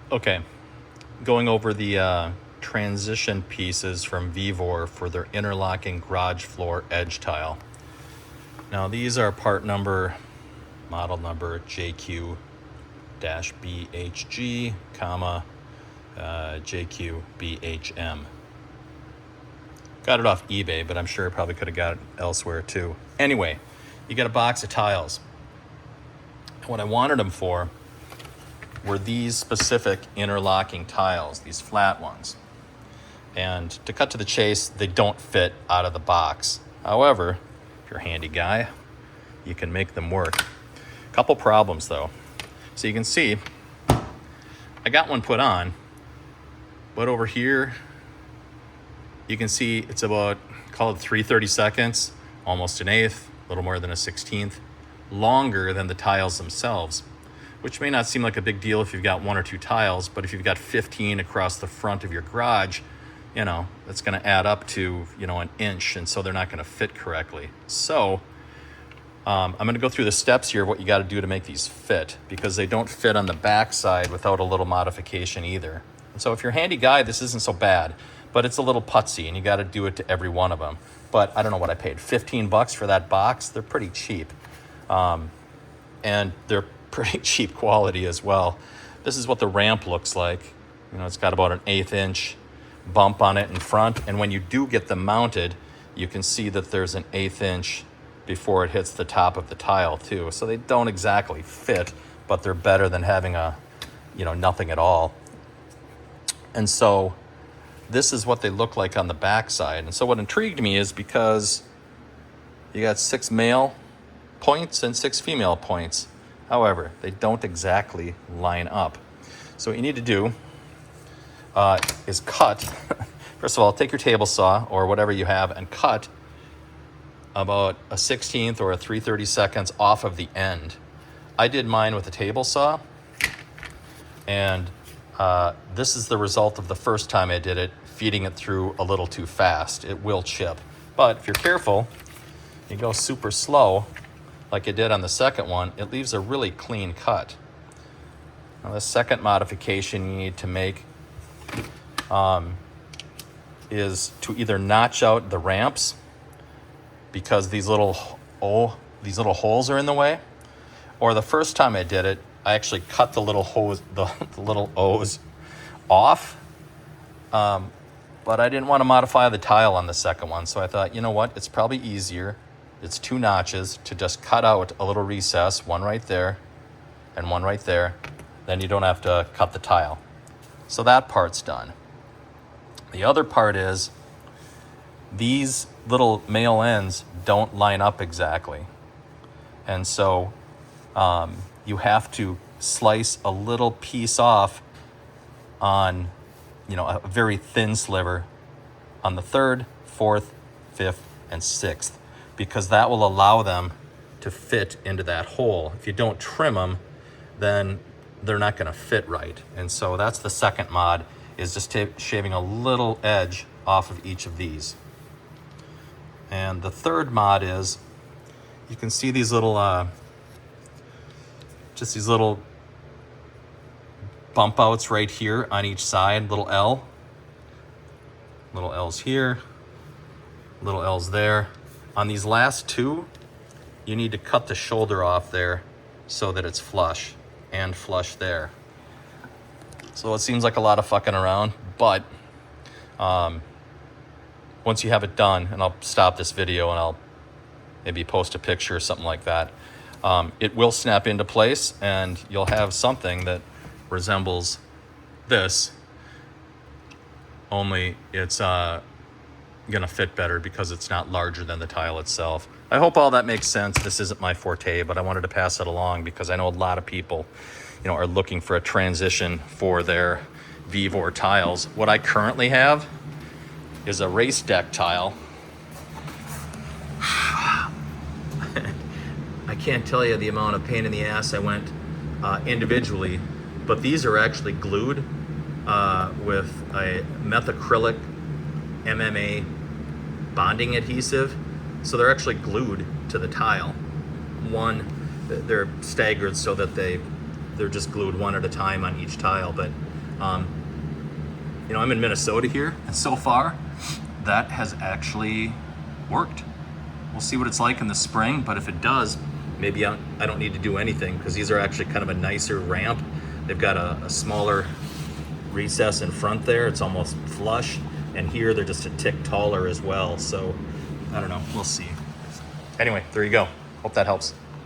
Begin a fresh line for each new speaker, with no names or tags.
Okay, going over the transition pieces from Vevor for their interlocking garage floor edge tile. Now these are part number, model number JQ-BHG, comma, JQ-BHM. Got it off eBay, but I'm sure I probably could have got it elsewhere too. Anyway, you get a box of tiles. And what I wanted them for were these specific interlocking tiles, these flat ones. And to cut to the chase, they don't fit out of the box. However, if you're a handy guy, you can make them work. Couple problems though. So you can see, I got one put on, but over here, you can see it's about, call it 3/32, almost an eighth, a little more than a 16th, longer than the tiles themselves, which may not seem like a big deal if you've got one or two tiles, but if you've got 15 across the front of your garage, you know, that's gonna add up to, you know, an inch, and so they're not gonna fit correctly. So I'm gonna go through the steps here of what you gotta do to make these fit, because they don't fit on the back side without a little modification either. And so if you're a handy guy, this isn't so bad, but it's a little putsy and you gotta do it to every one of them. But I don't know what I paid, 15 bucks for that box. They're pretty cheap. And they're pretty cheap quality as well. This is what the ramp looks like. You know, it's got about an 1/8 inch bump on it in front. And when you do get them mounted, you can see that there's an 1/8 inch before it hits the top of the tile too. So they don't exactly fit, but they're better than having nothing at all. And so this is what they look like on the back side. And so what intrigued me is because you got 6 male points and 6 female points. However, they don't exactly line up. So what you need to do is cut. First of all, take your table saw or whatever you have and cut about a 1/16 or a 3/32 off of the end. I did mine with a table saw, and this is the result of the first time I did it, feeding it through a little too fast. It will chip. But if you're careful, you go super slow, like I did on the second one, it leaves a really clean cut. Now the second modification you need to make is to either notch out the ramps, because these little holes are in the way. Or the first time I did it, I actually cut the little hose, the little O's off. But I didn't want to modify the tile on the second one. So I thought, you know what? It's probably easier. It's 2 notches to just cut out a little recess, one right there and one right there. Then you don't have to cut the tile. So that part's done. The other part is these little male ends don't line up exactly. And so you have to slice a little piece off on, a very thin sliver on the 3rd, 4th, 5th, and 6th, because that will allow them to fit into that hole. If you don't trim them, then they're not gonna fit right. And so that's the second mod, is just shaving a little edge off of each of these. And the third mod is, you can see these little, just these little bump outs right here on each side, little L. Little L's here, little L's there. On these last 2, you need to cut the shoulder off there so that it's flush, and flush there. So it seems like a lot of fucking around, but once you have it done, and I'll stop this video and I'll maybe post a picture or something like that, it will snap into place and you'll have something that resembles this, only it's gonna fit better because it's not larger than the tile itself. I hope all that makes sense. This isn't my forte, but I wanted to pass it along because I know a lot of people, are looking for a transition for their Vevor tiles. What I currently have is a race deck tile. I can't tell you the amount of pain in the ass I went individually, but these are actually glued with a methacrylic MMA bonding adhesive. So they're actually glued to the tile. They're staggered so that they're just glued one at a time on each tile, but You know, I'm in Minnesota here, and so far, that has actually worked. We'll see what it's like in the spring, but if it does, maybe I don't need to do anything, because these are actually kind of a nicer ramp. They've got a smaller recess in front there. It's almost flush, and here they're just a tick taller as well. So I don't know, we'll see. Anyway, there you go. Hope that helps.